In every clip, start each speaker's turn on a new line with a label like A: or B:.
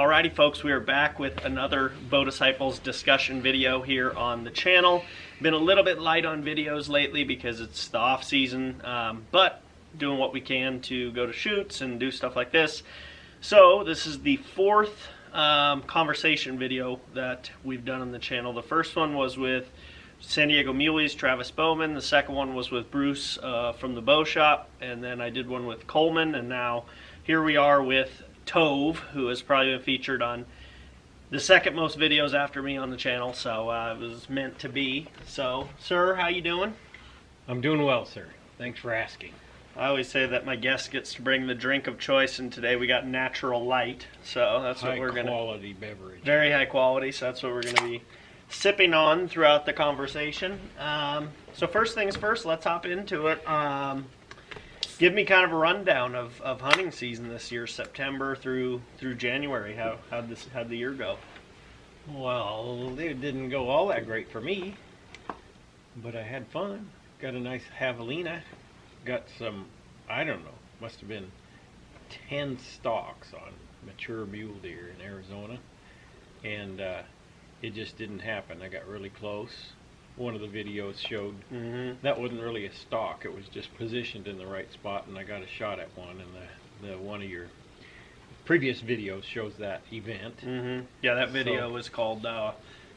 A: Alrighty folks, we are back with another Bow Disciples discussion video here on the channel. Been a little bit light on videos lately because it's the off season, but doing what we can to go to shoots and do stuff like this. So this is the fourth conversation video that we've done on the channel. The first one was with San Diego Muleys, Travis Bowman. The second one was with Bruce from the Bow Shop, and then I did one with Coleman, and now here we are with Tove, who has probably been featured on the second most videos after me on the channel, so it was meant to be. So, sir, how you doing?
B: I'm doing well, sir. Thanks for asking.
A: I always say that my guest gets to bring the drink of choice, and today we got Natural Light, so that's what we're gonna.
B: High quality beverage.
A: Very high quality, so that's what we're gonna be sipping on throughout the conversation. So first things first, let's hop into it. Give me kind of a rundown of hunting season this year, September through January. How'd the year go?
B: Well, it didn't go all that great for me, but I had fun. Got a nice javelina. Got some, I don't know, must have been 10 stalks on mature mule deer in Arizona, and it just didn't happen. I got really close. One of the videos showed that wasn't really a stalk, it was just positioned in the right spot, and I got a shot at one, and the one of your previous videos shows that event.
A: Yeah, that video was called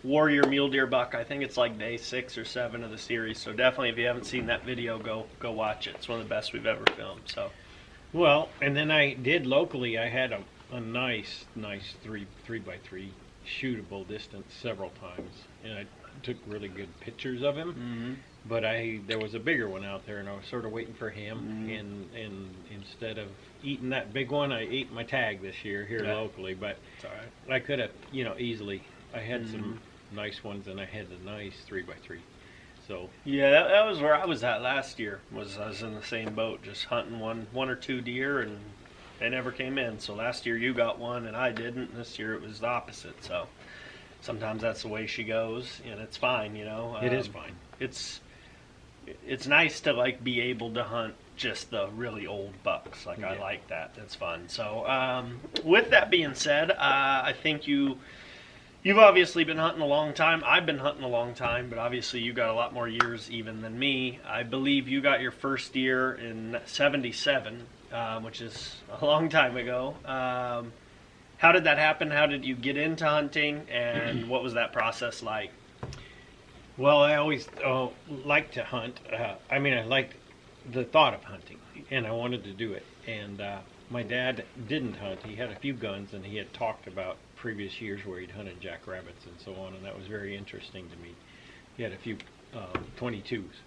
A: Warrior Mule Deer Buck. I think it's like day 6 or 7 of the series, so definitely if you haven't seen that video, go watch it. It's one of the best we've ever filmed. So,
B: well, and then I did locally, I had a nice 3x3 shootable distance several times, and I took really good pictures of him, but there was a bigger one out there, and I was sort of waiting for him, and instead of eating that big one, I ate my tag this year here locally, but
A: it's all right.
B: I could have, easily, I had some nice ones, and I had the nice 3x3, so.
A: Yeah, that was where I was at last year, I was in the same boat, just hunting one or two deer, and they never came in. So last year you got one and I didn't, and this year it was the opposite, so sometimes that's the way she goes, and it's fine,
B: It is fine.
A: It's nice to like be able to hunt just the really old bucks. Like I like that. That's fun. So with that being said, I think you've obviously been hunting a long time. I've been hunting a long time, but obviously you got a lot more years even than me. I believe you got your first deer in '77, which is a long time ago. How did that happen? How did you get into hunting, and what was that process like?
B: Well, I always liked to hunt. I liked the thought of hunting, and I wanted to do it. And my dad didn't hunt. He had a few guns, and he had talked about previous years where he'd hunted jackrabbits and so on, and that was very interesting to me. He had a few 22s.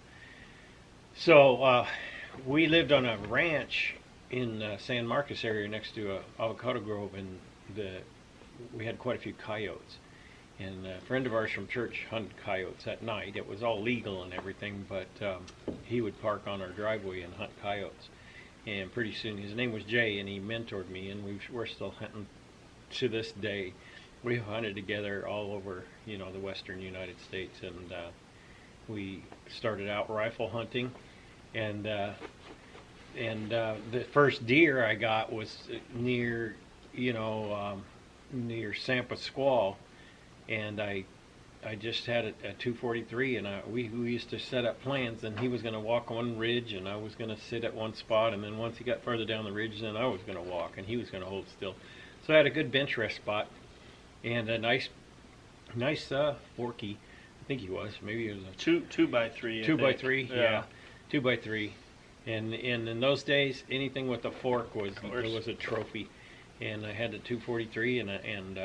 B: So we lived on a ranch in San Marcos area next to an avocado grove, and we had quite a few coyotes, and a friend of ours from church hunted coyotes at night. It was all legal and everything, but he would park on our driveway and hunt coyotes, and pretty soon, his name was Jay, and he mentored me, and we're still hunting to this day. We've hunted together all over the western United States, and we started out rifle hunting, and the first deer I got was near Sampa Squall, and I just had a 243, and we used to set up plans, and he was going to walk one ridge, and I was going to sit at one spot, and then once he got further down the ridge, then I was going to walk, and he was going to hold still. So I had a good bench rest spot, and a nice forky. I think he was. Maybe it was a
A: 2x3.
B: 2x3, yeah, 2x3. And in those days, anything with a fork was a trophy. And I had the 243, and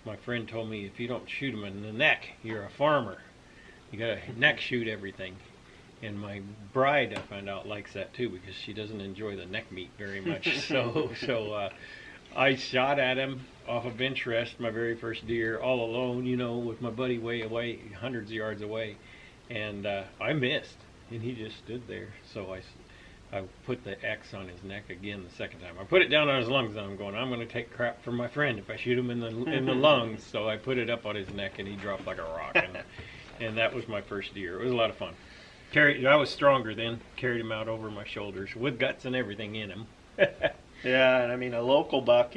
B: my friend told me, if you don't shoot him in the neck, you're a farmer. You got to neck shoot everything. And my bride, I found out, likes that too, because she doesn't enjoy the neck meat very much. So I shot at him off a bench rest, my very first deer, all alone, with my buddy way away, hundreds of yards away, and I missed, and he just stood there. So I put the X on his neck again the second time. I put it down on his lungs, and I'm going to take crap from my friend if I shoot him in the lungs. So I put it up on his neck, and he dropped like a rock, and that was my first deer. It was a lot of fun. I was stronger then. Carried him out over my shoulders with guts and everything in him.
A: Yeah, and I mean a local buck,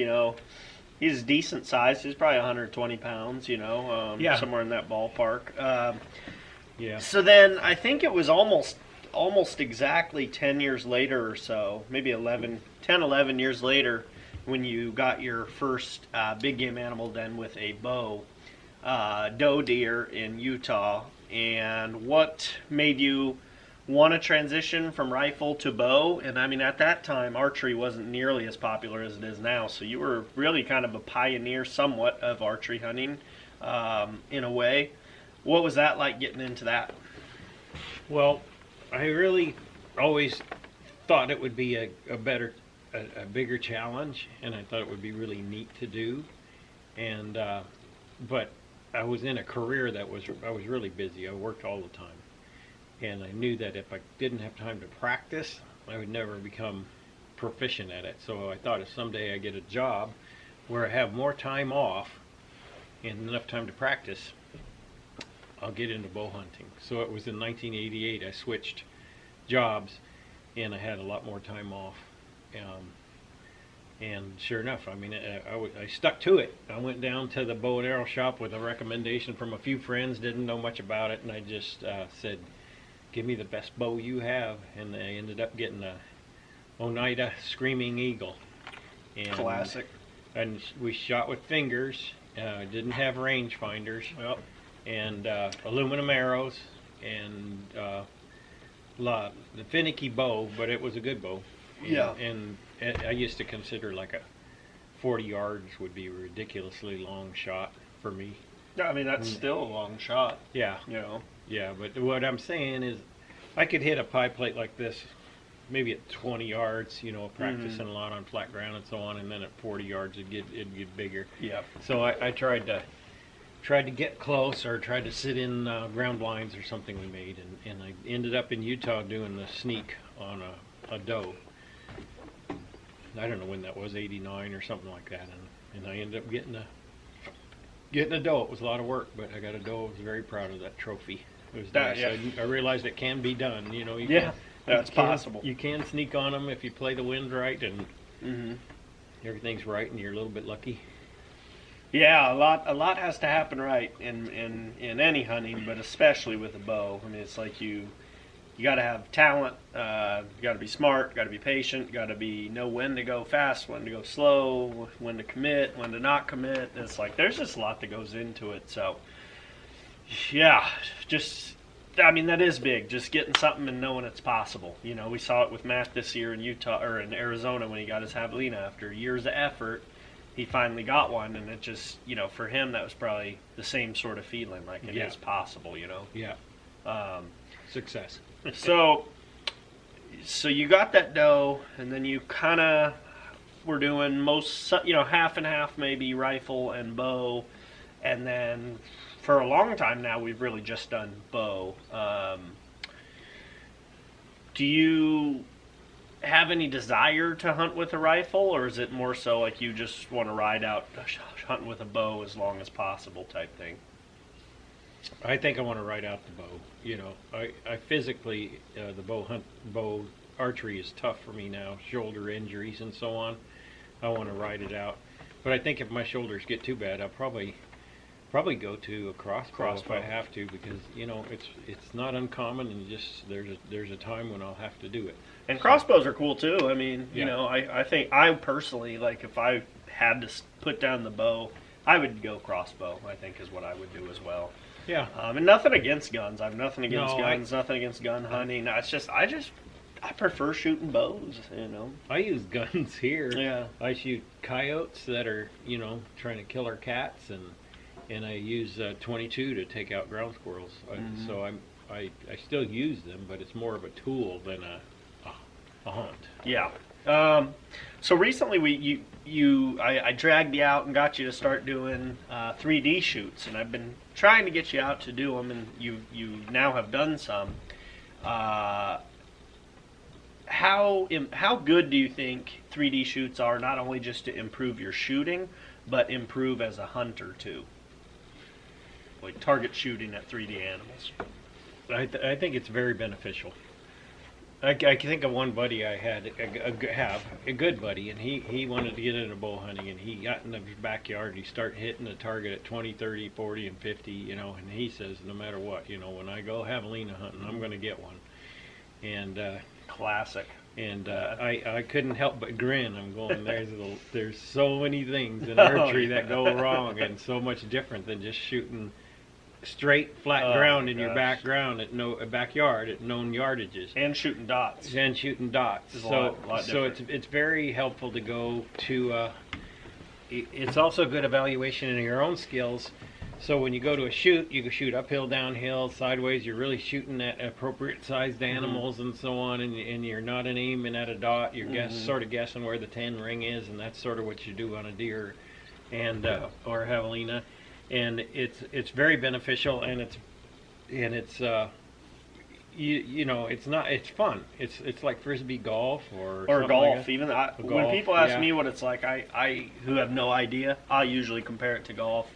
A: He's decent sized. He's probably 120 pounds,
B: Yeah.
A: somewhere in that ballpark.
B: Yeah.
A: So then I think it was almost exactly 10 years later or so, maybe 11 years later, when you got your first big game animal den with a bow, doe deer in Utah. And what made you want to transition from rifle to bow? And I mean, at that time, archery wasn't nearly as popular as it is now, so you were really kind of a pioneer somewhat of archery hunting, in a way. What was that like, getting into that?
B: Well, I really always thought it would be a bigger challenge, and I thought it would be really neat to do. And but I was in a career I was really busy. I worked all the time, and I knew that if I didn't have time to practice, I would never become proficient at it. So I thought if someday I get a job where I have more time off and enough time to practice, I'll get into bow hunting. So it was in 1988 I switched jobs, and I had a lot more time off. And sure enough, I mean, I stuck to it. I went down to the bow and arrow shop with a recommendation from a few friends, didn't know much about it, and I just said, give me the best bow you have. And I ended up getting a Oneida Screaming Eagle. And,
A: Classic.
B: And we shot with fingers, didn't have range finders, and aluminum arrows, and the finicky bow, but it was a good bow.
A: Yeah.
B: And I used to consider like a 40 yards would be a ridiculously long shot for me.
A: I mean, that's still a long shot.
B: Yeah. Yeah, but what I'm saying is I could hit a pie plate like this maybe at 20 yards, practicing a lot on flat ground and so on, and then at 40 yards it'd get bigger.
A: Yeah.
B: So I tried to get close, or tried to sit in ground blinds or something we made, and I ended up in Utah doing the sneak on a doe. I don't know when that was, 89 or something like that, and I ended up getting a doe. It was a lot of work, but I got a doe. I was very proud of that trophy. It was nice.
A: Yeah.
B: I realized it can be done.
A: That's possible.
B: You can sneak on them if you play the wind right, and everything's right, and you're a little bit lucky.
A: Yeah, a lot has to happen right in any hunting, but especially with a bow. I mean, it's like you got to have talent, you got to be smart, got to be patient, got to know when to go fast, when to go slow, when to commit, when to not commit. It's like there's just a lot that goes into it. So, yeah, I mean, that is big, just getting something and knowing it's possible. We saw it with Matt this year in Utah, or in Arizona, when he got his javelina. After years of effort, he finally got one, and it just, for him, that was probably the same sort of feeling, like it is possible,
B: Yeah. Success.
A: So you got that doe, and then you kind of were doing half and half, maybe rifle and bow, and then for a long time now we've really just done bow. Do you have any desire to hunt with a rifle, or is it more so like you just want to ride out hunting with a bow as long as possible type thing?
B: I think I want to ride out the bow. I physically, the bow archery is tough for me now, shoulder injuries and so on. I want to ride it out. But I think if my shoulders get too bad, I'll probably go to a crossbow if I have to, because it's not uncommon, and just there's a time when I'll have to do it.
A: And crossbows are cool too. I mean, I think I personally, like, if I had to put down the bow, I would go crossbow. I think is what I would do as well.
B: Yeah.
A: And nothing against guns. I have nothing against guns. Nothing against gun hunting. It's just I prefer shooting bows.
B: I use guns here.
A: Yeah.
B: I shoot coyotes that are trying to kill our cats, and I use 22 to take out ground squirrels. So I still use them, but it's more of a tool than a hunt.
A: Yeah. So recently I dragged you out and got you to start doing 3D shoots, and I've been trying to get you out to do them, and you now have done some. How good do you think 3D shoots are, not only just to improve your shooting, but improve as a hunter too? Like target shooting at 3D animals.
B: I think it's very beneficial. I can think of one buddy I had, a good buddy, and he wanted to get into bow hunting, and he got in the backyard, and he started hitting the target at 20, 30, 40, and 50, you know, and he says, no matter what, you know, when I go javelina hunting, I'm going to get one. And
A: Classic.
B: And I couldn't help but grin. I'm going, there's so many things in archery that go wrong, and so much different than just shooting straight flat ground in your backyard at known yardages,
A: and shooting dots.
B: So it's very helpful to go to. It's also a good evaluation in your own skills. So when you go to a shoot, you can shoot uphill, downhill, sideways. You're really shooting at appropriate sized animals and so on, and you're not aiming at a dot. You're sort of guessing where the 10 ring is, and that's sort of what you do on a deer and or javelina. And it's very beneficial, and it's you know, it's fun. It's like frisbee golf or
A: golf.
B: Like
A: even when people ask me what it's like, I who have no idea, I usually compare it to golf.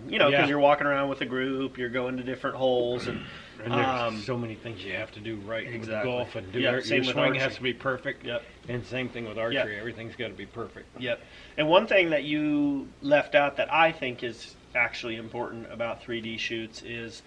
A: You know, because you're walking around with a group, you're going to different holes, and
B: there's so many things you have to do right with golf, and your swing has to be perfect.
A: Yep.
B: And same thing with archery, everything's got to be perfect.
A: Yep. And one thing that you left out that I think is actually important about 3D shoots is,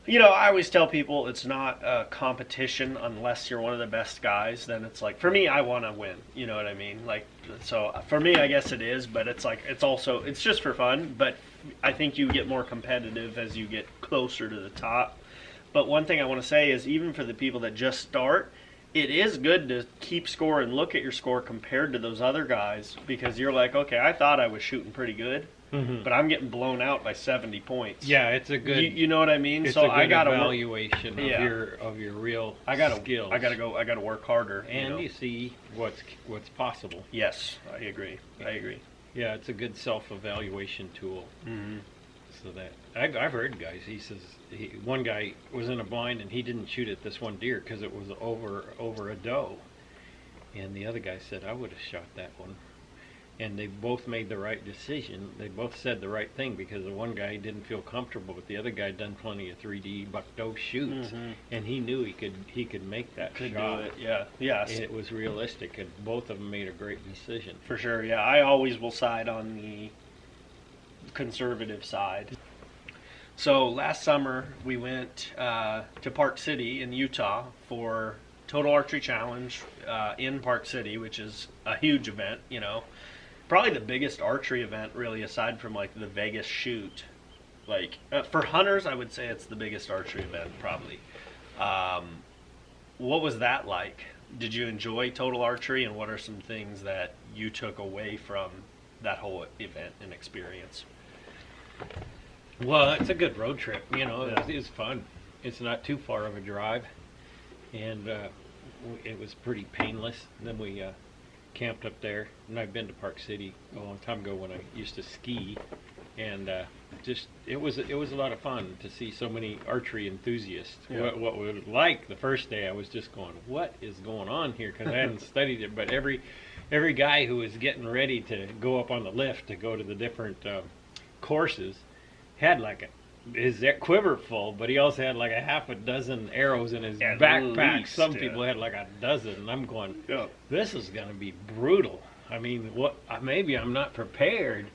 A: you know, I always tell people it's not a competition unless you're one of the best guys. Then it's like, for me, I want to win. You know what I mean? Like, so for me, I guess it is, but it's like, it's just for fun. But I think you get more competitive as you get closer to the top. But one thing I want to say is, even for the people that just start, it is good to keep score and look at your score compared to those other guys, because you're like, okay, I thought I was shooting pretty good. But I'm getting blown out by 70 points.
B: Yeah, it's a good.
A: You know what I mean?
B: It's
A: so
B: a good
A: I got to
B: evaluation of your real skills.
A: I gotta work harder.
B: And you see what's possible.
A: Yes, I agree.
B: Yeah, it's a good self-evaluation tool. So that I've heard guys. He says one guy was in a blind and he didn't shoot at this one deer because it was over a doe, and the other guy said, I would have shot that one. And they both made the right decision. They both said the right thing, because the one guy didn't feel comfortable, but the other guy done plenty of 3D buck doe shoots, and he knew he could make that shot.
A: Do it. Yeah, yes.
B: And it was realistic, and both of them made a great decision.
A: For sure. Yeah, I always will side on the conservative side. So last summer we went to Park City in Utah for Total Archery Challenge in Park City, which is a huge event. You know. Probably the biggest archery event, really, aside from like the Vegas shoot. Like for hunters, I would say it's the biggest archery event, probably. What was that like? Did you enjoy Total Archery, and what are some things that you took away from that whole event and experience?
B: Well, it's a good road trip. You know, it was fun. It's not too far of a drive, and it was pretty painless. Then we camped up there, and I've been to Park City a long time ago when I used to ski, and it was a lot of fun to see so many archery enthusiasts. What we would like the first day, I was just going, what is going on here? Because I hadn't studied it, but every guy who was getting ready to go up on the lift to go to the different courses had like his quiver full, but he also had like a half a dozen arrows in his backpack. Some people had like a dozen, and I'm going, this is going to be brutal. I mean, maybe I'm not prepared.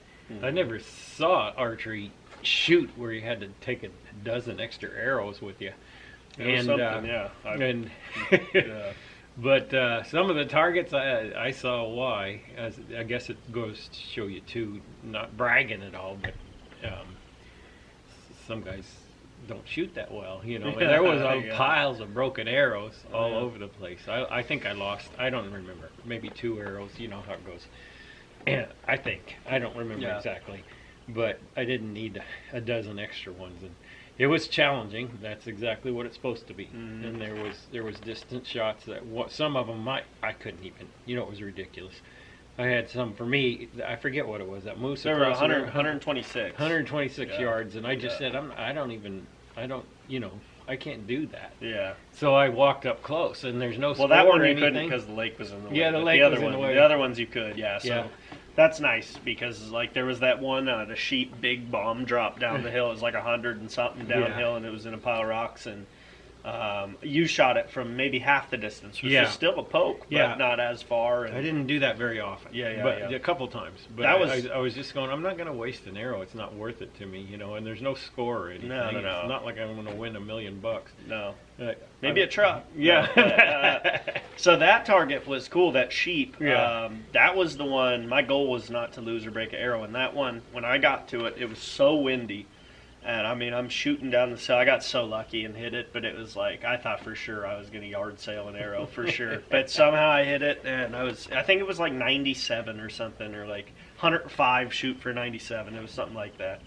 B: I never saw archery shoot where you had to take a dozen extra arrows with you. But some of the targets I saw why. I guess it goes to show you too, not bragging at all, but some guys don't shoot that well, you know. And there was piles of broken arrows all over the place. I think I lost, I don't remember, maybe 2 arrows. You know how it goes. And I don't remember exactly, but I didn't need a dozen extra ones, and it was challenging. That's exactly what it's supposed to be. And there was distance shots that some of them I couldn't even. You know, it was ridiculous. I had some, for me, I forget what it was, that moose.
A: There were 126.
B: 126 yards, and I just said, I can't do that.
A: Yeah.
B: So I walked up close, and there's no score.
A: Well, that one
B: or
A: you
B: anything.
A: couldn't because the lake was in the way.
B: Yeah, the lake was in the way.
A: The other ones you could, So that's nice, because like there was that one, the sheep big bomb drop down the hill. It was like 100 and something downhill, and it was in a pile of rocks, and You shot it from maybe half the distance, which is still a poke, but not as far. And
B: I didn't do that very often. But a couple times. But I was just going, I'm not going to waste an arrow. It's not worth it to me, you know. And there's no score or anything.
A: No.
B: It's not like I'm going to win $1 million.
A: No. Maybe a truck. Yeah. So that target was cool. That sheep.
B: Yeah.
A: That was the one. My goal was not to lose or break an arrow. And that one, when I got to it, it was so windy. And I mean, I'm shooting down the sail. I got so lucky and hit it, but it was like, I thought for sure I was going to yard sail an arrow for sure. But somehow I hit it, and I think it was like 97 or something, or like 105 shoot for 97. It was something like that.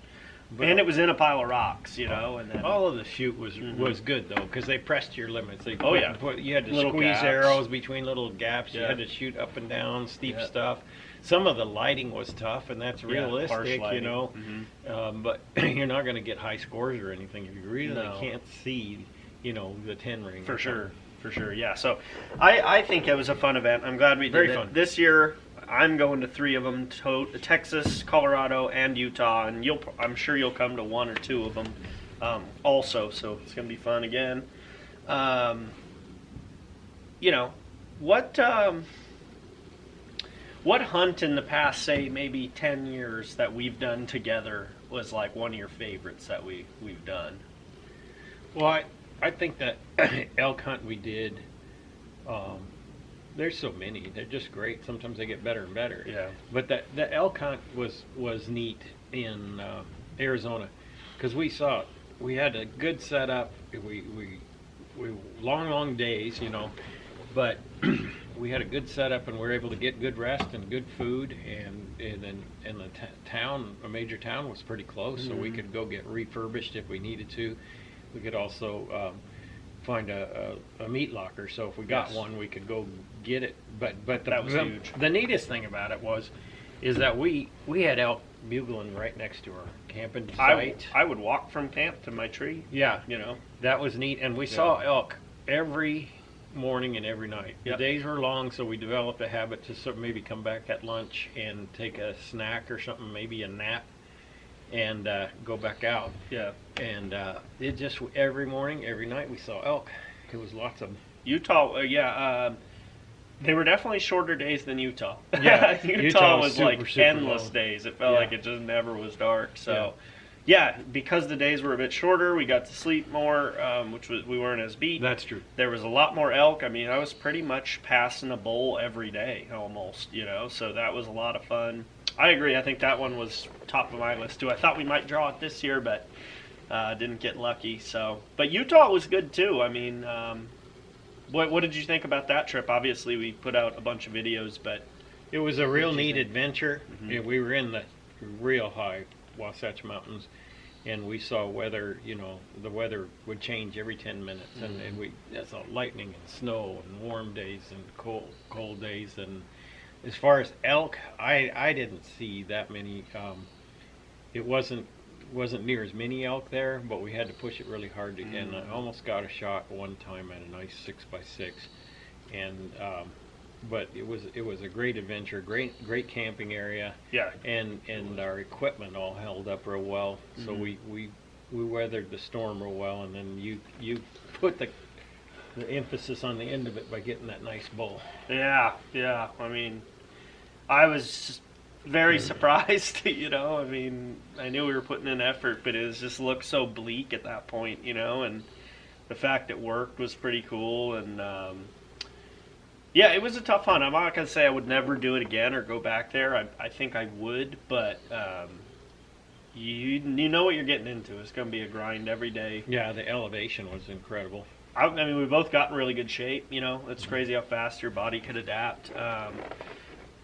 A: But, and it was in a pile of rocks, you know. And then,
B: all of the shoot was good though, because they pressed your limits.
A: You
B: had to squeeze arrows between little gaps. You had to shoot up and down steep stuff. Some of the lighting was tough, and that's realistic, you know. But you're not going to get high scores or anything if you really can't see, you know, the 10 ring.
A: For sure, yeah. So I think it was a fun event. I'm glad we did it.
B: Very fun.
A: This year, I'm going to 3 of them: Texas, Colorado, and Utah. And I'm sure you'll come to 1 or 2 of them also. So it's going to be fun again. You know, what hunt in the past, say, maybe 10 years that we've done together was like one of your favorites that we've done?
B: Well, I think that elk hunt we did, there's so many. They're just great. Sometimes they get better and better.
A: Yeah.
B: But the elk hunt was neat in Arizona, because we saw it. We had a good setup. We long days, you know, but we had a good setup, and we were able to get good rest and good food, and the town, a major town, was pretty close, so we could go get refurbished if we needed to. We could also find a meat locker, so if we got one, we could go get it. But
A: that was huge.
B: The neatest thing about it is that we had elk bugling right next to our camping site.
A: I would walk from camp to my tree.
B: Yeah,
A: you know,
B: that was neat, and we saw elk every morning and every night. The days were long, so we developed a habit to sort of maybe come back at lunch and take a snack or something, maybe a nap, and go back out.
A: Yeah.
B: And it just, every morning, every night, we saw elk. It was lots of them.
A: Utah, they were definitely shorter days than Utah.
B: Yeah,
A: Utah was super, like
B: super
A: endless
B: long
A: days. It felt like it just never was dark. So, because the days were a bit shorter, we got to sleep more, which we weren't as beat.
B: That's true.
A: There was a lot more elk. I mean, I was pretty much passing a bull every day, almost, you know, so that was a lot of fun. I agree. I think that one was top of my list, too. I thought we might draw it this year, but didn't get lucky. So, but Utah was good, too. I mean, what did you think about that trip? Obviously, we put out a bunch of videos, but
B: it was a real neat adventure. We were in the real high Wasatch Mountains, and we saw weather. You know, the weather would change every 10 minutes, and we saw lightning and snow and warm days and cold days. And as far as elk, I didn't see that many. It wasn't near as many elk there, but we had to push it really hard to get. And I almost got a shot one time at a nice 6x6, and but it was a great adventure, great camping area.
A: Yeah.
B: And our equipment all held up real well, so we weathered the storm real well. And then you put the emphasis on the end of it by getting that nice bull.
A: Yeah. I mean, I was very surprised, you know. I mean, I knew we were putting in effort, but it just looked so bleak at that point, you know, and the fact it worked was pretty cool. And it was a tough hunt. I'm not going to say I would never do it again or go back there. I think I would, but you know what you're getting into. It's going to be a grind every day.
B: Yeah, the elevation was incredible.
A: I mean, we both got in really good shape, you know. It's crazy how fast your body could adapt.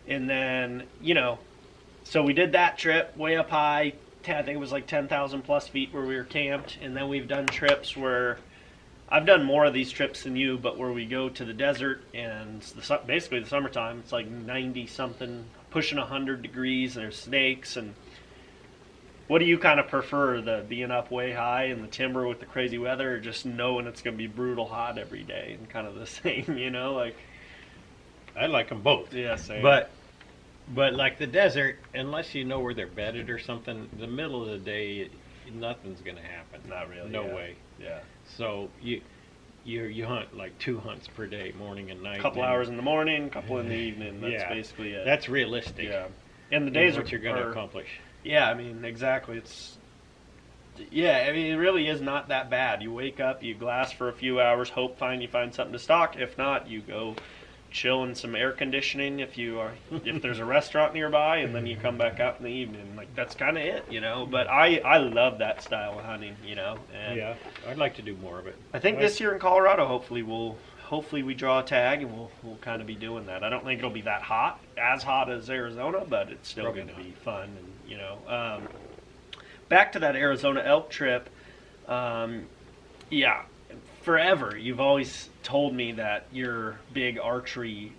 A: And then, you know, so we did that trip way up high. I think it was like 10,000 plus feet where we were camped. And then we've done trips where I've done more of these trips than you, but where we go to the desert and basically the summertime, it's like 90 something, pushing 100 degrees, and there's snakes. And what do you kind of prefer, the being up way high in the timber with the crazy weather, or just knowing it's going to be brutal hot every day and kind of the same, you know, like?
B: I like them both.
A: Yeah, same.
B: But like the desert, unless you know where they're bedded or something, the middle of the day, nothing's going to happen.
A: Not really.
B: No way.
A: Yeah.
B: So you hunt like 2 hunts per day, morning and night.
A: A couple hours in the morning, a couple in the evening. That's
B: yeah,
A: basically it.
B: that's realistic.
A: Yeah. And the days
B: what you're going to accomplish.
A: Yeah, I mean, exactly. Yeah, I mean, it really is not that bad. You wake up, you glass for a few hours, hope you find something to stock. If not, you go chill in some air conditioning if there's a restaurant nearby, and then you come back out in the evening. Like, that's kind of it, you know. But I love that style of hunting, you know. And
B: yeah, I'd like to do more of it.
A: I think this year in Colorado, hopefully we draw a tag, and we'll kind of be doing that. I don't think it'll be that hot, as hot as Arizona, but it's still going to be fun, and you know. Back to that Arizona elk trip, yeah, forever you've always told me that your big archery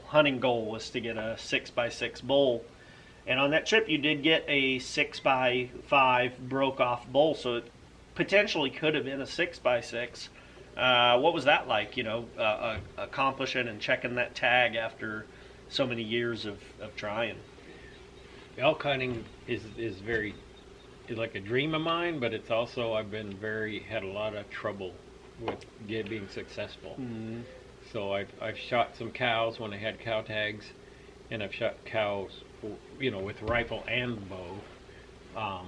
A: hunting goal was to get a 6x6 bull, and on that trip you did get a 6x5 broke off bull, so it potentially could have been a 6x6. What was that like, you know, accomplishing and checking that tag after so many years of trying?
B: Elk hunting is very like a dream of mine, but it's also I've had a lot of trouble with being successful.
A: Mm-hmm.
B: So I've shot some cows when I had cow tags, and I've shot cows, you know, with rifle and bow.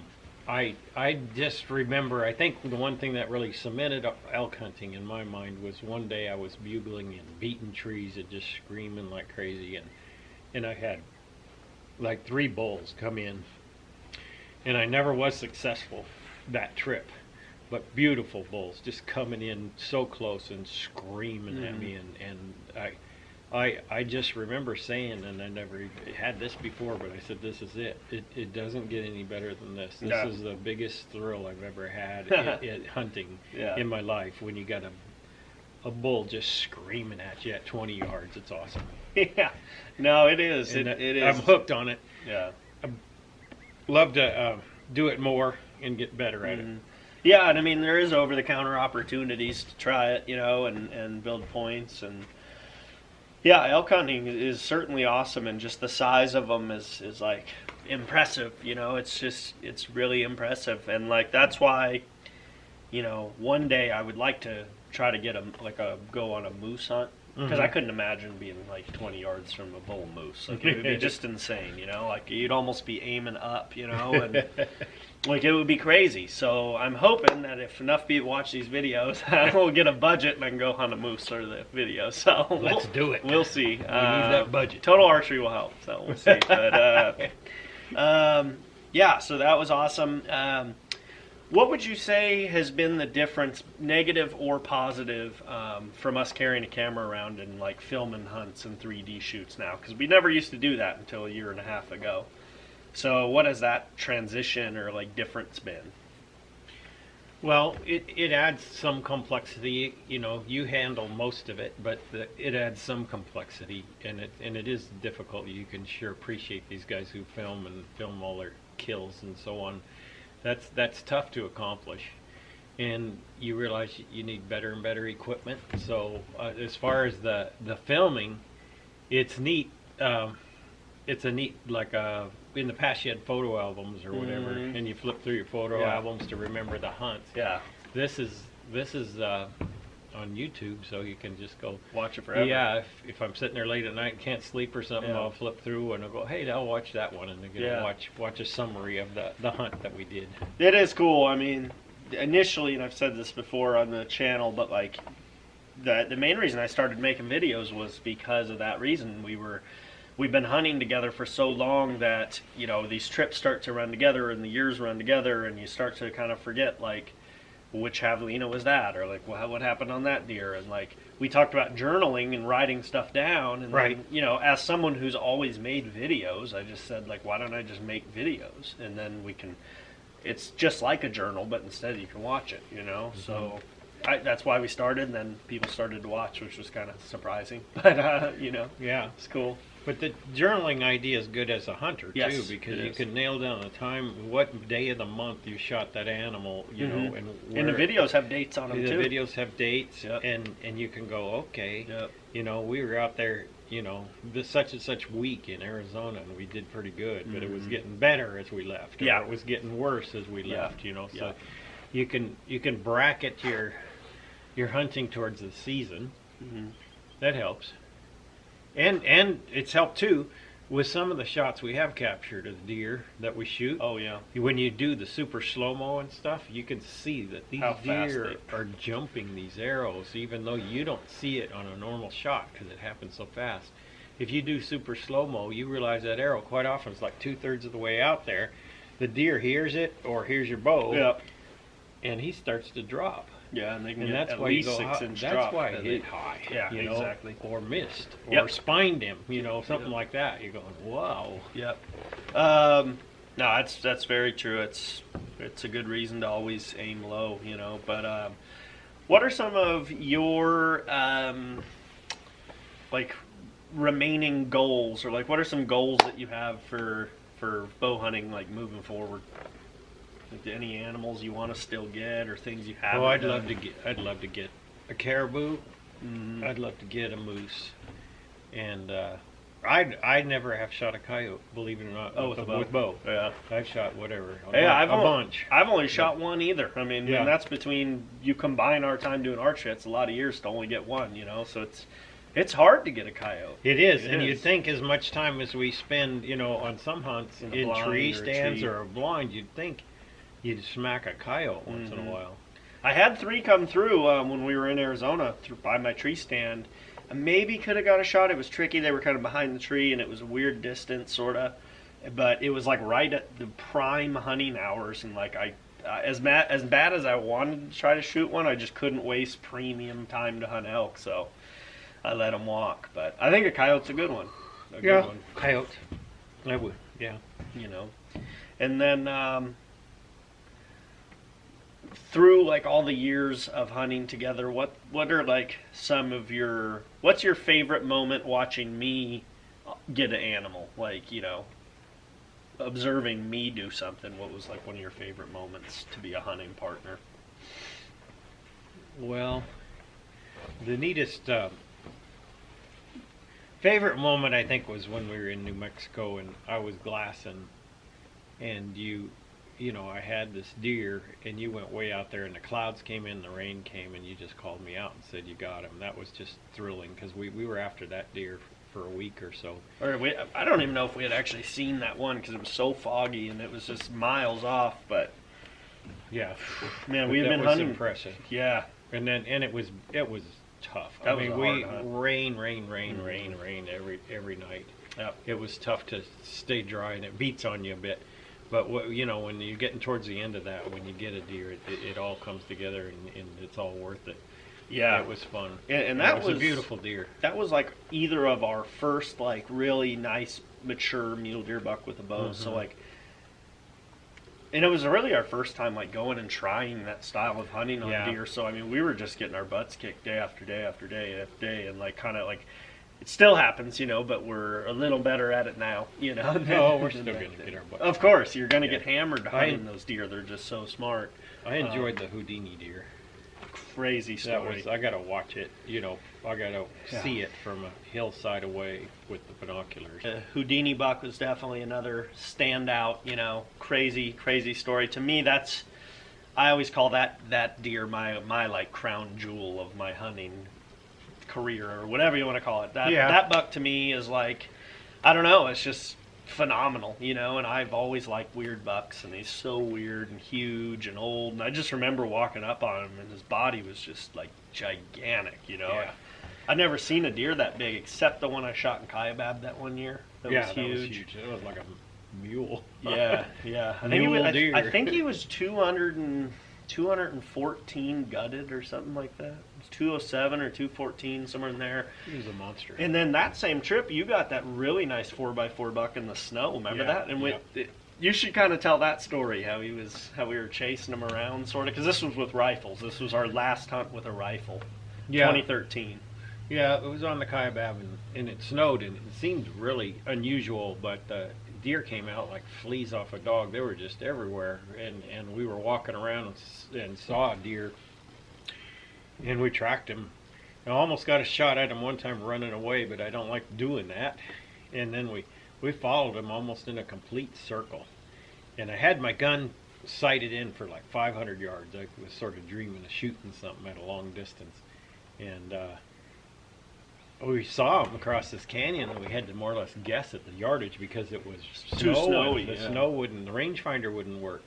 B: I just remember, I think the one thing that really cemented elk hunting in my mind was one day I was bugling in beaten trees and just screaming like crazy, and I had like 3 bulls come in. And I never was successful that trip, but beautiful bulls just coming in so close and screaming at me, and I just remember saying, and I never had this before, but I said, this is it. It doesn't get any better than this. This is the biggest thrill I've ever had at hunting in my life. When you got a bull just screaming at you at 20 yards, it's awesome.
A: Yeah, no, it is. It is.
B: I'm hooked on it.
A: Yeah.
B: Love to do it more and get better at it.
A: Yeah, and I mean, there is over-the-counter opportunities to try it, you know, and build points. And yeah, elk hunting is certainly awesome, and just the size of them is like impressive, you know. It's really impressive, and like that's why, you know, one day I would like to try to get go on a moose hunt. Because I couldn't imagine being like 20 yards from a bull moose. Like, it would be just insane, you know? Like, you'd almost be aiming up, you know? And like, it would be crazy. So I'm hoping that if enough people watch these videos, we'll get a budget and I can go hunt a moose or the video. So
B: let's do it.
A: We'll see. We
B: need that budget.
A: Total Archery will help. So we'll see. But yeah, so that was awesome. What would you say has been the difference, negative or positive, from us carrying a camera around and like filming hunts and 3D shoots now? Because we never used to do that until a year and a half ago. So what has that transition or like difference been?
B: Well, it adds some complexity. You know, you handle most of it, but it adds some complexity, and it is difficult. You can sure appreciate these guys who film all their kills and so on. That's tough to accomplish, and you realize you need better and better equipment. So as far as the filming, it's neat. It's a neat, like in the past you had photo albums or whatever, and you flip through your photo albums to remember the hunts.
A: Yeah.
B: This is on YouTube, so you can just go
A: watch it forever.
B: Yeah, if I'm sitting there late at night and can't sleep or something, I'll flip through and I'll go, hey, I'll watch that one, and then watch a summary of the hunt that we did. It
A: is cool. I mean, initially, and I've said this before on the channel, but like the main reason I started making videos was because of that reason. We've been hunting together for so long that, you know, these trips start to run together and the years run together, and you start to kind of forget, like, which javelina was that, or like what happened on that deer. And like we talked about journaling and writing stuff down, and then, you know, as someone who's always made videos, I just said, like, why don't I just make videos, and then we can, it's just like a journal, but instead you can watch it, you know. So that's why we started, and then people started to watch, which was kind of surprising, but you know, it's cool.
B: But the journaling idea is good as a hunter too, because you can nail down the time, what day of the month you shot that animal, you know, and
A: the videos have dates on them too.
B: The videos have dates, and you can go, okay, you know, we were out there, you know, this such and such week in Arizona, and we did pretty good, but it was getting better as we left, or it was getting worse as we left, you know. So you can bracket you're hunting towards the season.
A: Mm-hmm.
B: That helps. And it's helped too with some of the shots we have captured of deer that we shoot.
A: Oh yeah.
B: When you do the super slow-mo and stuff, you can see that these
A: How fast
B: deer are jumping these arrows, even though you don't see it on a normal shot because it happens so fast. If you do super slow-mo, you realize that arrow quite often is like 2/3 of the way out there. The deer hears it or hears your bow,
A: Yep.
B: and he starts to drop.
A: Yeah, and they can
B: And
A: get
B: that's
A: at
B: why
A: least
B: you go
A: 6
B: high.
A: inch
B: That's
A: drop.
B: why I hit high.
A: Yeah,
B: you know,
A: exactly.
B: or missed, or
A: Yep.
B: spined him. You know, something like that. You're going, wow.
A: Yep. No, that's very true. It's a good reason to always aim low, you know. But what are some of your like remaining goals, or like what are some goals that you have for bow hunting, like moving forward? Like any animals you want to still get, or things you haven't?
B: Oh, I'd
A: done?
B: love to get a caribou.
A: Mm-hmm.
B: I'd love to get a moose, and I never have shot a coyote, believe it or not.
A: Oh, with bow. Yeah.
B: I've shot whatever.
A: Yeah,
B: bunch.
A: I've only shot one either. I mean,
B: Yeah.
A: and that's between you combine our time doing archery. It's a lot of years to only get one, you know. So it's hard to get a coyote.
B: It is,
A: It
B: and
A: is.
B: you'd think as much time as we spend, you know, on some hunts
A: In a
B: in
A: blind
B: tree
A: or a
B: stands
A: tree.
B: or a blind, you'd think you'd smack a coyote once in a
A: Mhm.
B: while.
A: I had 3 come through when we were in Arizona by my tree stand. I maybe could have got a shot. It was tricky. They were kind of behind the tree, and it was a weird distance, sort of. But it was like right at the prime hunting hours, and like as bad as I wanted to try to shoot one, I just couldn't waste premium time to hunt elk, so I let them walk. But I think a coyote's a good one. A good one,
B: coyote. I would, yeah.
A: you know. And then through like all the years of hunting together, what are like some of what's your favorite moment watching me get an animal? Like, you know, observing me do something. What was like one of your favorite moments to be a hunting partner?
B: Well, the neatest favorite moment I think was when we were in New Mexico and I was glassing, and you know, I had this deer, and you went way out there, and the clouds came in, the rain came, and you just called me out and said you got him. That was just thrilling because we were after that deer for a week or so.
A: Or I don't even know if we had actually seen that one because it was so foggy and it was just miles off. But
B: yeah,
A: man,
B: but
A: we had
B: that
A: been
B: was
A: hunting.
B: impressive.
A: Yeah,
B: And it was tough.
A: That
B: I
A: was
B: mean,
A: a
B: we
A: hard hunt.
B: rain every night.
A: Yep.
B: It was tough to stay dry, and it beats on you a bit. But you know, when you're getting towards the end of that, when you get a deer, it all comes together, and it's all worth it.
A: yeah,
B: It was fun.
A: and that
B: was a beautiful deer.
A: That was like either of our first like really nice mature mule deer buck with a bow. So
B: Mhm.
A: like, and it was really our first time like going and trying that style of hunting on
B: Yeah.
A: deer. So I mean, we were just getting our butts kicked day after day after day after day, and like kind of like it still happens, you know, but we're a little better at it now, you know.
B: No, we're still going to get our butt.
A: Of course, you're going to
B: Yeah.
A: get hammered hunting those deer. They're just so smart.
B: I enjoyed the Houdini deer.
A: Crazy
B: That
A: story.
B: was, I got to watch it. You know, I got to
A: Yeah.
B: see it from a hillside away with the binoculars.
A: Houdini buck was definitely another standout, you know, crazy story. To me, I always call that deer my like crown jewel of my hunting career, or whatever you want to call it. That buck to me is like, I don't know, it's just phenomenal, you know. And I've always liked weird bucks, and he's so weird and huge and old. And I just remember walking up on him, and his body was just like gigantic, you know.
B: Yeah.
A: I'd never seen a deer that big except the one I shot in Kaibab that one year. That was huge.
B: That was huge. It was like a mule.
A: Yeah. I think he was 214 gutted or something like that. It was 207 or 214, somewhere in there.
B: He was a monster.
A: And then that same trip, you got that really nice 4x4 buck in the snow. Remember
B: Yeah,
A: that? And
B: yeah.
A: you should kind of tell that story, how we were chasing him around, sort of, because this was with rifles. This was our last hunt with a rifle, 2013.
B: Yeah, it was on the Kaibab, and it snowed, and it seemed really unusual, but deer came out like fleas off a dog. They were just everywhere, and we were walking around and saw a deer, and we tracked him. I almost got a shot at him one time running away, but I don't like doing that. And then we followed him almost in a complete circle, and I had my gun sighted in for like 500 yards. I was sort of dreaming of shooting something at a long distance, and we saw them across this canyon, and we had to more or less guess at the yardage because it was
A: Too snowy.
B: The snow wouldn't, the rangefinder wouldn't work.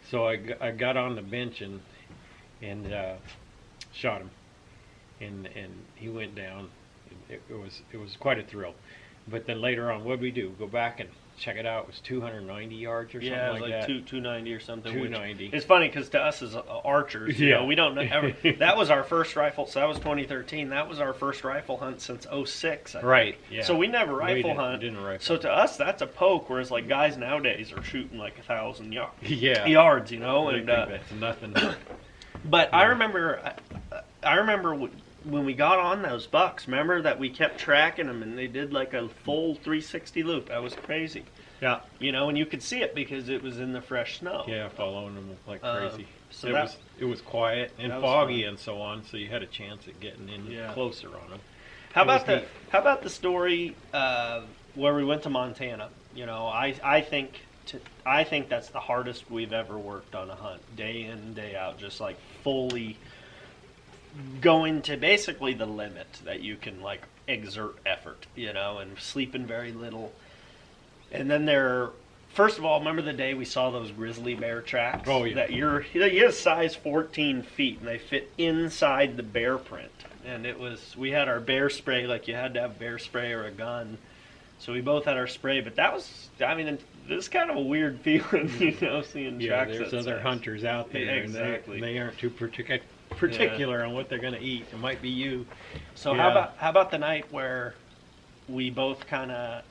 B: So I got on the bench and shot him, and he went down. It was quite a thrill. But then later on, what did we do? Go back and check it out. It was 290 yards or something
A: yeah, it was
B: like
A: like
B: that.
A: 290 or something.
B: 290.
A: It's funny because to us as archers, you know, we don't know ever. That was our first rifle. So that was 2013. That was our first rifle hunt since 06.
B: Right. Yeah.
A: So we never rifle hunt.
B: Didn't rifle.
A: So to us, that's a poke. Whereas like guys nowadays are shooting like 1,000
B: yeah.
A: yards, you know.
B: They
A: And
B: think that's nothing.
A: but
B: Yeah.
A: I remember when we got on those bucks. Remember that we kept tracking them, and they did like a full 360 loop. That was crazy.
B: Yeah.
A: You know, and you could see it because it was in the fresh snow.
B: Yeah, following them like crazy.
A: So
B: it was quiet and foggy and so on, so you had a chance at getting in closer on them.
A: How about the story where we went to Montana? You know, I think that's the hardest we've ever worked on a hunt, day in and day out, just like fully going to basically the limit that you can like exert effort, you know, and sleeping very little. And then first of all, remember the day we saw those grizzly bear tracks?
B: Oh yeah.
A: That you have size 14 feet, and they fit inside the bear print. And we had our bear spray, like you had to have bear spray or a gun. So we both had our spray, but that was, I mean, it's kind of a weird feeling, you know, seeing tracks.
B: Yeah, there's other hunters out there,
A: exactly.
B: and they aren't too particular on what they're going to eat. It might be you.
A: So how about the night where we both kind of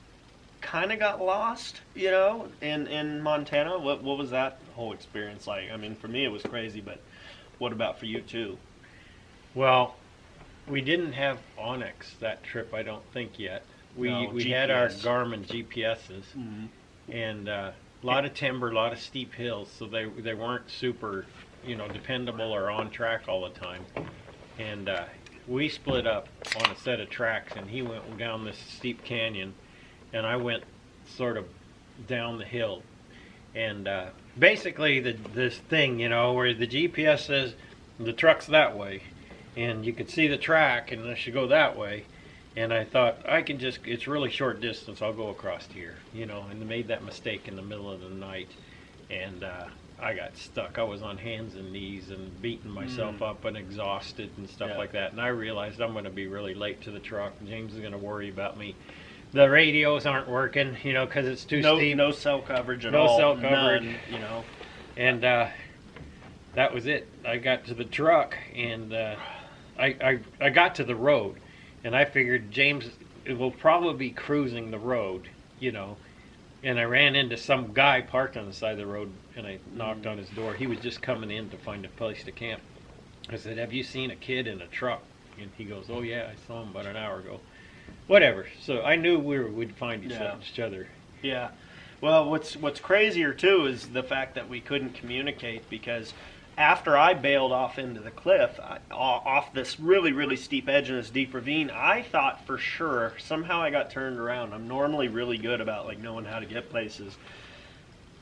A: got lost, you know, in Montana? What was that whole experience like? I mean, for me it was crazy, but what about for you too?
B: Well, we didn't have Onyx that trip, I don't think yet. We had our Garmin GPSs, and a lot of timber, a lot of steep hills, so they weren't super, you know, dependable or on track all the time. And we split up on a set of tracks, and he went down this steep canyon, and I went sort of down the hill. And basically this thing, you know, where the GPS says the truck's that way, and you could see the track, and I should go that way. And I thought, it's really short distance, I'll go across here, you know, and made that mistake in the middle of the night. And I got stuck. I was on hands and knees and beating myself up and exhausted and stuff like that. And I realized I'm going to be really late to the truck. James is going to worry about me. The radios aren't working, you know, because it's too steep.
A: No cell coverage at all.
B: No cell coverage.
A: None, you know.
B: And that was it. I got to the truck, and I got to the road. And I figured James will probably be cruising the road, you know. And I ran into some guy parked on the side of the road, and I knocked on his door. He was just coming in to find a place to camp. I said, "Have you seen a kid in a truck?" And he goes, "Oh yeah, I saw him about an hour ago." Whatever. So I knew we'd find each other. Yeah.
A: Well, what's crazier too is the fact that we couldn't communicate, because after I bailed off into the cliff, off this really, really steep edge in this deep ravine, I thought for sure, somehow I got turned around. I'm normally really good about like knowing how to get places.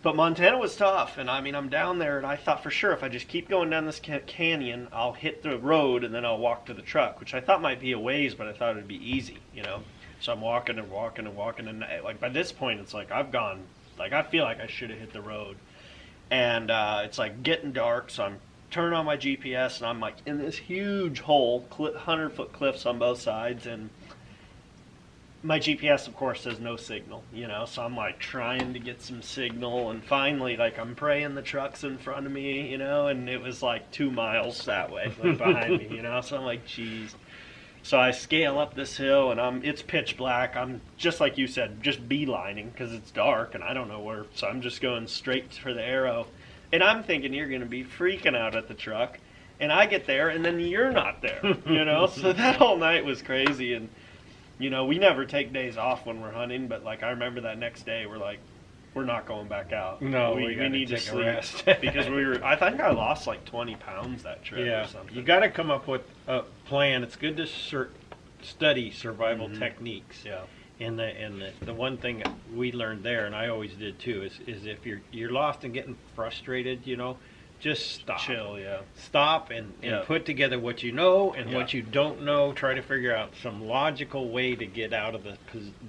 A: But Montana was tough, and I mean, I'm down there, and I thought for sure if I just keep going down this canyon, I'll hit the road, and then I'll walk to the truck, which I thought might be a ways, but I thought it'd be easy, you know? So I'm walking and walking and walking, and like by this point, it's like I've gone, like I feel like I should have hit the road. And it's like getting dark, so I'm turning on my GPS, and I'm like in this huge hole, 100-foot cliffs on both sides, and my GPS, of course, says no signal, you know, so I'm like trying to get some signal, and finally, like, I'm praying the truck's in front of me, you know, and it was like 2 miles that way, like behind me, you know, so I'm like, geez. So I scale up this hill, and it's pitch black. I'm just like you said, just beelining because it's dark and I don't know where. So I'm just going straight for the arrow, and I'm thinking you're going to be freaking out at the truck, and I get there and then you're not there, you know. So that whole night was crazy, and you know we never take days off when we're hunting, but like I remember that next day we're like, we're not going back out.
B: No,
A: we need to
B: take a
A: sleep
B: rest.
A: because I think I lost like 20 pounds that trip or something.
B: You got to come up with a plan. It's good to study survival techniques.
A: Yeah.
B: And the one thing we learned there, and I always did too, is if you're lost and getting frustrated, just stop.
A: Chill, yeah.
B: Stop and
A: Yeah.
B: put together what you know and
A: Yeah.
B: what you don't know. Try to figure out some logical way to get out of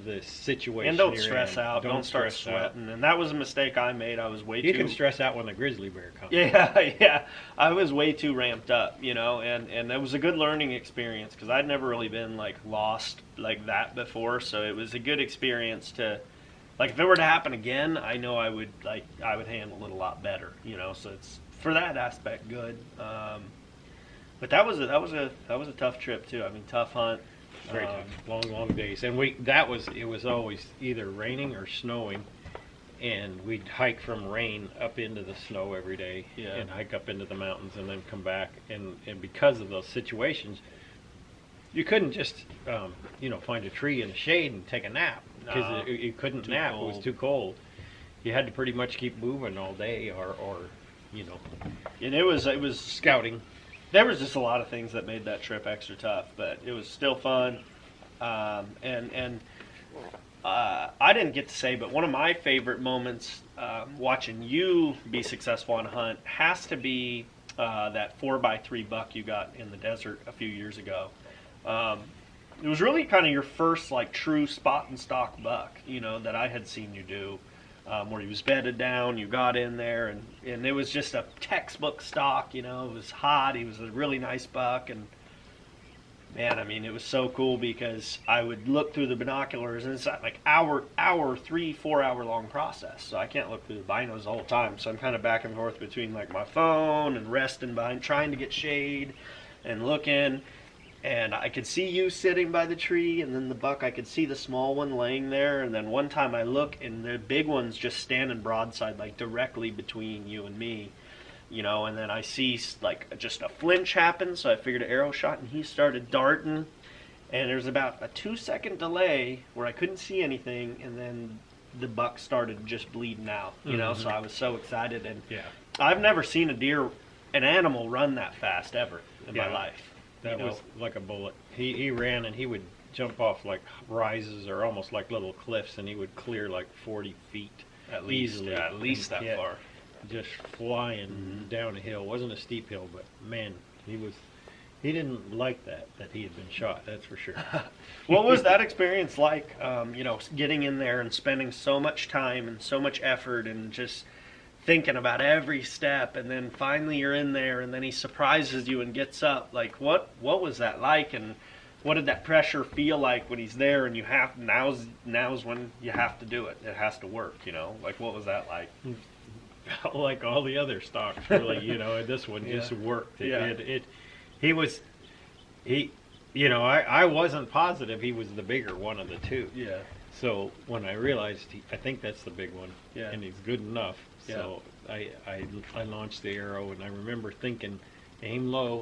B: the situation.
A: And don't
B: you're
A: stress
B: in.
A: out. Don't start
B: stress out.
A: sweating. And that was a mistake I made. I was way
B: You
A: too...
B: can stress out when the grizzly bear comes.
A: Yeah. I was way too ramped up, and it was a good learning experience because I'd never really been like lost like that before. So it was a good experience to, like, if it were to happen again, I know I would handle it a lot better, So it's for that aspect good. But that was a tough trip too. I mean, tough hunt.
B: Very tough. Long days. And it was always either raining or snowing. And we'd hike from rain up into the snow every day,
A: Yeah.
B: and hike up into the mountains and then come back. And because of those situations, you couldn't just, find a tree in the shade and take a nap because
A: No,
B: you couldn't
A: too
B: nap.
A: cold.
B: It was too cold. You had to pretty much keep moving all day or
A: And it was
B: scouting.
A: there was just a lot of things that made that trip extra tough, but it was still fun. I didn't get to say, but one of my favorite moments watching you be successful on a hunt has to be that 4x3 buck you got in the desert a few years ago. It was really kind of your first like true spot and stalk buck, that I had seen you do, where he was bedded down. You got in there, and it was just a textbook stalk. It was hot. He was a really nice buck, and man, I mean, it was so cool because I would look through the binoculars, and it's like 3-4 hour long process. So I can't look through the binos the whole time. So I'm kind of back and forth between like my phone and resting behind, trying to get shade and looking. And I could see you sitting by the tree, and then the buck, I could see the small one laying there. And then one time I look, and the big one's just standing broadside, like directly between you and me. And then I see like just a flinch happen, so I figured an arrow shot, and he started darting, and there's about a 2-second delay where I couldn't see anything, and then the buck started just bleeding out, so I was so excited, and
B: Yeah.
A: I've never seen an animal run that fast ever in my life.
B: That was like a bullet. He ran and he would jump off like rises or almost like little cliffs, and he would clear like 40 feet
A: at least,
B: easily.
A: at least that
B: Yeah.
A: far.
B: Just flying down a hill. It wasn't a steep hill, but man, he didn't like that he had been shot, that's for sure.
A: What was that experience like, getting in there and spending so much time and so much effort and just thinking about every step, and then finally you're in there, and then he surprises you and gets up? Like, what was that like, and what did that pressure feel like when he's there and now's when you have to do it? It has to work, Like, what was that like?
B: Like all the other stocks, really, this one just worked. I wasn't positive he was the bigger one of the two.
A: Yeah.
B: So when I realized, I think that's the big one,
A: Yeah.
B: and he's good enough.
A: Yeah.
B: So I launched the arrow, and I remember thinking, aim low,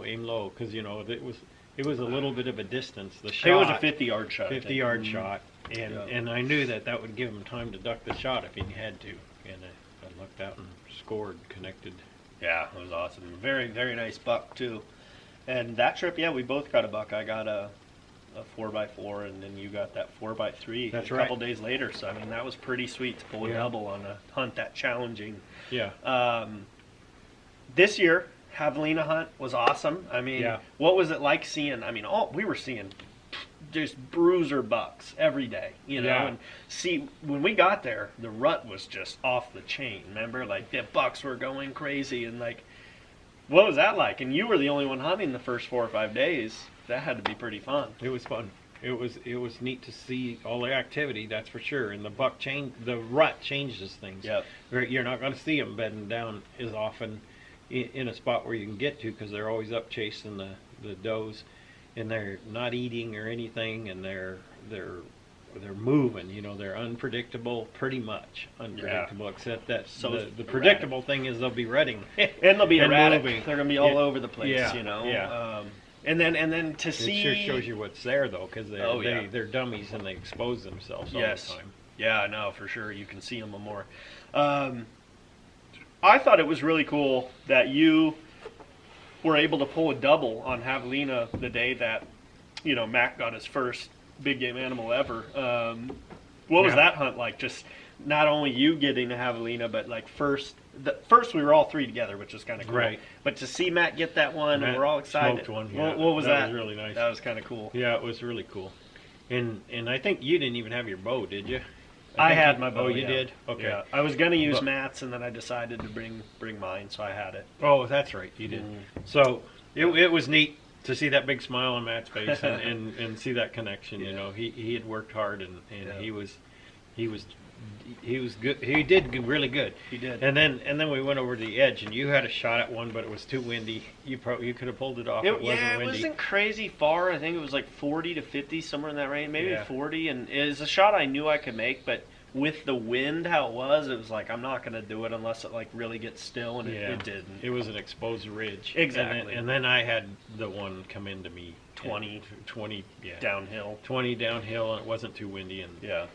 B: because it was a little bit of a distance. The shot,
A: It was a 50-yard shot.
B: 50-yard shot, and
A: Yeah.
B: and I knew that would give him time to duck the shot if he had to, and I lucked out and scored, connected.
A: Yeah, it was awesome. Very, very nice buck too. And that trip, we both got a buck. I got a 4x4, and then you got that 4x3
B: That's
A: a couple days later. So I mean, that was pretty sweet to pull a double on a hunt that challenging.
B: Yeah.
A: This year, javelina hunt was awesome. I mean,
B: Yeah.
A: what was it like seeing? I mean, we were seeing just bruiser bucks every day,
B: Yeah.
A: And see, when we got there, the rut was just off the chain. Remember, like the bucks were going crazy, and like, what was that like? And you were the only one hunting the first 4 or 5 days. That had to be pretty fun.
B: It was fun. It was neat to see all the activity, that's for sure. And the rut changes things.
A: Yep.
B: You're not going to see them bedding down as often in a spot where you can get to, because they're always up chasing the does, and they're not eating or anything, and they're moving. They're unpredictable, pretty much unpredictable, except that
A: So
B: the predictable thing is they'll be rutting.
A: And they'll be
B: And
A: erratic.
B: moving.
A: They're gonna be all
B: Yeah.
A: over the place.
B: Yeah.
A: Yeah. And then to see.
B: It sure shows you what's there, though, because
A: yeah.
B: they're dummies and they expose themselves all
A: Yes.
B: the time.
A: Yeah, no, for sure. You can see them more. I thought it was really cool that you were able to pull a double on javelina the day that, Mac got his first big game animal ever. What was
B: Yeah.
A: that hunt like? Just not only you getting a javelina, but like first we were all three together, which was kind of cool.
B: Right.
A: But to see Matt get that one,
B: Matt
A: and we're all excited.
B: smoked one, yeah.
A: What was that?
B: That was really nice.
A: That was kind of cool.
B: Yeah, it was really cool. And I think you didn't even have your bow, did you?
A: I
B: think
A: had
B: you-
A: my bow.
B: Oh, you
A: yeah.
B: did? Okay.
A: Yeah. I was gonna use
B: But-
A: Matt's, and then I decided to bring mine, so I had it.
B: Oh, that's right, you did. So it was neat to see that big smile on Matt's face and see that connection. You know, he had worked hard and
A: Yeah.
B: he was good. He did really good.
A: He did.
B: And then we went over to the edge, and you had a shot at one, but it was too windy. You could have pulled it off. It wasn't
A: Yeah, it
B: windy.
A: wasn't crazy far. I think it was like 40 to 50, somewhere in that range, maybe
B: Yeah.
A: 40. And it was a shot I knew I could make, but with the wind, how it was like, I'm not going to do it unless it like really gets still, and
B: Yeah.
A: it didn't.
B: It was an exposed ridge.
A: Exactly.
B: And then I had the one come into me
A: 20.
B: 20, yeah.
A: Downhill.
B: 20 downhill, and it wasn't too windy, and
A: Yeah.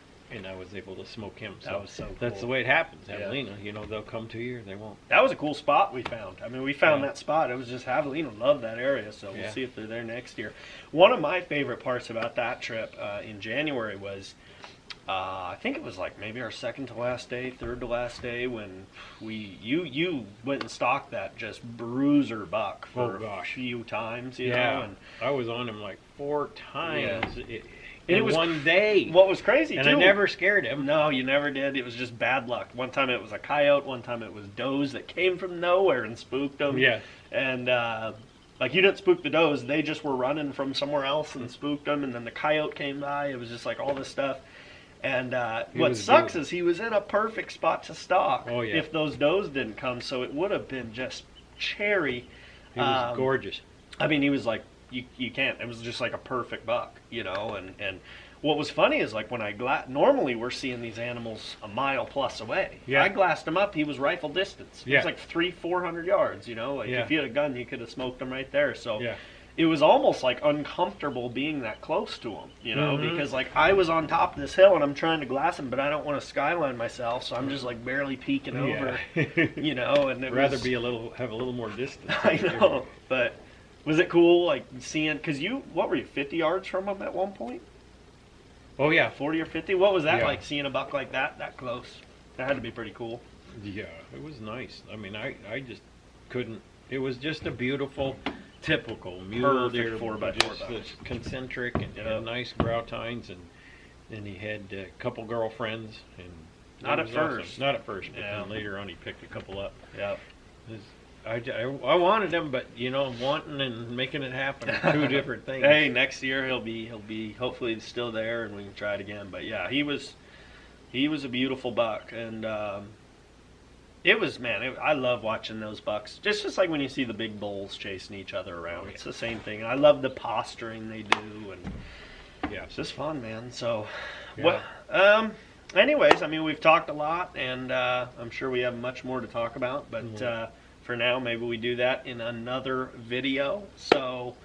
B: I was able to smoke him. So
A: That was so
B: that's
A: cool.
B: the way it happens.
A: Yeah.
B: Javelina, you know, they'll come to you or they won't.
A: That was a cool spot we found. I mean, we found
B: Yeah.
A: that spot. It was just javelina loved that area, so we'll
B: Yeah.
A: see if they're there next year. One of my favorite parts about that trip in January was, I think it was like maybe our second to last day, third to last day, when you went and stalked that just bruiser buck for
B: Oh, gosh.
A: a few times, you
B: Yeah,
A: know. And
B: I was on him like 4 times
A: And
B: in
A: it was
B: one day.
A: what was crazy
B: and
A: too,
B: I never scared him.
A: No, you never did. It was just bad luck. One time it was a coyote. One time it was does that came from nowhere and spooked them.
B: Yeah.
A: And like you didn't spook the does. They just were running from somewhere else and spooked them. And then the coyote came by. It was just like all this stuff. And what
B: was
A: sucks
B: good.
A: is he was in a perfect spot to stalk.
B: Oh, yeah.
A: If those does didn't come, so it would have been just cherry.
B: He was gorgeous.
A: I mean, he was like, you can't. It was just like a perfect buck, you know. And what was funny is like when normally we're seeing these animals a mile plus away.
B: Yeah.
A: I glassed him up. He was rifle distance. It
B: Yeah.
A: was like 300-400 yards, you know. Like
B: Yeah.
A: if you had a gun, you could have smoked him right there. So
B: Yeah.
A: it was almost like uncomfortable being that close to him, you know,
B: Mhm.
A: because like I was on top of this hill and I'm trying to glass him, but I don't want to skyline myself, so I'm just like barely peeking over, you know. And it
B: rather
A: was,
B: have a little more distance.
A: I know, but was it cool, like seeing? Because what were you, 50 yards from him at one point?
B: Oh yeah,
A: 40 or 50? What was that
B: Yeah.
A: like, seeing a buck like that close? That had to be pretty cool.
B: yeah, it was nice. I mean, I just couldn't. It was just a beautiful, typical mule
A: Perfect
B: deer,
A: 4x4
B: just
A: buck.
B: concentric and nice growl tines, and he had a couple girlfriends. And
A: Not
B: it
A: at
B: was awesome.
A: first.
B: Not at first, but
A: Yeah.
B: then later on he picked a couple up.
A: Yep.
B: I wanted him, but you know, wanting and making it happen are two different things.
A: Hey, next year he'll be hopefully still there, and we can try it again. But yeah, he was a beautiful buck, and it was, man. I love watching those bucks. Just like when you see the big bulls chasing each other around.
B: Oh, yeah.
A: It's the same thing. I love the posturing they do, and
B: Yeah.
A: it's just fun, man. So,
B: Yeah.
A: what? Anyways, I mean, we've talked a lot, and I'm sure we have much more to talk about. But for now, maybe we do that in another video. So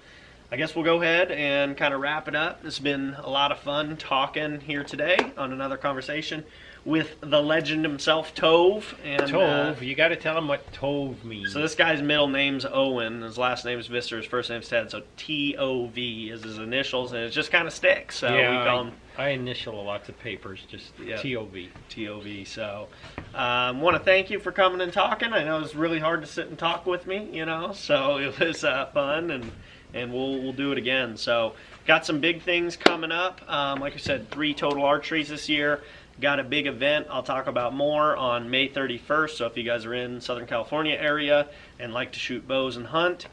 A: I guess we'll go ahead and kind of wrap it up. It's been a lot of fun talking here today on another conversation with the legend himself, Tove. And,
B: Tove, you got to tell him what Tove means.
A: so this guy's middle name's Owen, his last name is Visser, his first name's Ted, so T-O-V is his initials, and it just kind of sticks. So we call him
B: I initial lots of papers, just
A: Yeah.
B: TOV.
A: T-O-V. So want to thank you for coming and talking. I know it was really hard to sit and talk with me, you know, so it was fun, and we'll do it again. So got some big things coming up. Like I said, 3 total archeries this year. Got a big event I'll talk about more on May 31st. So if you guys are in Southern California area and like to shoot bows and hunt,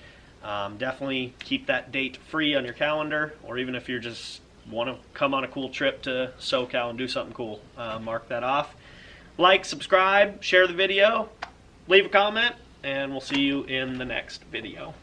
A: definitely keep that date free on your calendar. Or even if you're just want to come on a cool trip to SoCal and do something cool, mark that off. Like, subscribe, share the video, leave a comment, and we'll see you in the next video.